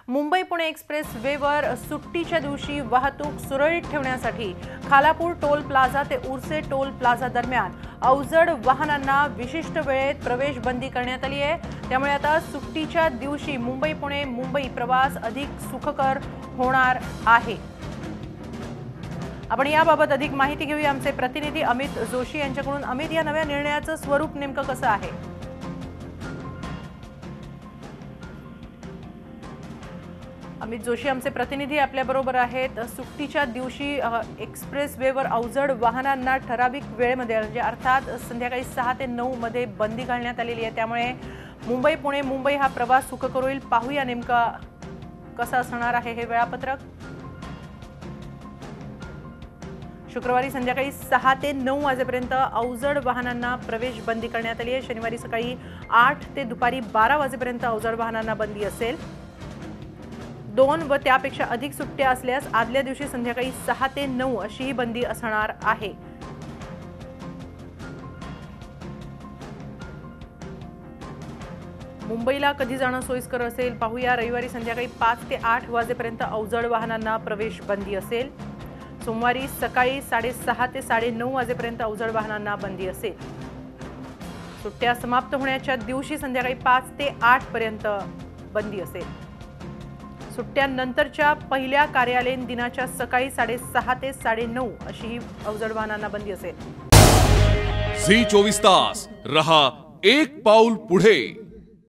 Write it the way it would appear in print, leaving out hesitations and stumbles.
Mumbai Pune express वेवर सुट्टीच्या दिवशी वाहतूक सुरळीत ठेवण्यासाठी खालापूर टोल प्लाझा ते उर्से टोल प्लाझा दरम्यान अवजड वाहनांना विशिष्ट वेळेत प्रवेश बंदी करण्यात आली आहे। त्यामुळे आता सुट्टीच्या दिवशी मुंबई पुणे मुंबई प्रवास अधिक सुखकर होणार आहे। आपण याबाबत अधिक माहिती घेऊया आमचे प्रतिनिधी अमित जोशी यांच्याकडून। अमित, या नव्या निर्णयाचं स्वरूप नेमकं कसं आहे? अमित जोशी आमचे प्रतिनिधी आपल्या बरोबर आहेत। सुट्टीच्या दिवशी एक्सप्रेस वेवर अवजड वाहनांना ठराविक वेळेमध्ये म्हणजे अर्थात संध्याकाळी 6 ते 9 मध्ये बंदी घालण्यात आलेली आहे। त्यामुळे मुंबई पुणे मुंबई हा प्रवास सुखकर होईल। पाहूया नेमका कसं असणार आहे हे वेळापत्रक। शुक्रवारी संध्याकाळी 6 ते 9 वाजेपर्यंत अवजड वाहनांना प्रवेश बंदी करण्यात आली आहे। शनिवारी सकाळी 8 ते दुपारी 12 वाजेपर्यंत अवजड वाहनांना बंदी असेल। 2 व त्यापेक्षा अधिक सुट्ट्या असल्यास आदल्या दिवशी संध्याकाळी 6 ते 9 अशी ही बंदी असणार आहे। मुंबईला कधी जाणं सोयीस्कर असेल पाहूया। रविवारी संध्याकाळी 5 ते 8 वाजेपर्यंत अवजड वाहनांना प्रवेश बंदी असेल। सोमवारी सकाळी 6:30 ते 9:30 वाजेपर्यंत अवजड वाहनांना बंदी असेल। सुट्ट्या समाप्त होण्याच्या दिवशी संध्याकाळी 5 ते 8 पर्यंत बंदी असेल। सुट्ट्यानंतरच्या पहिल्या कार्यालयीन दिनाच्या सकाळी 6:30 ते 9:30 अशी ही अवजड वाहनांना बंदी असेल। झी 24 तास रहा एक पाऊल पुढे।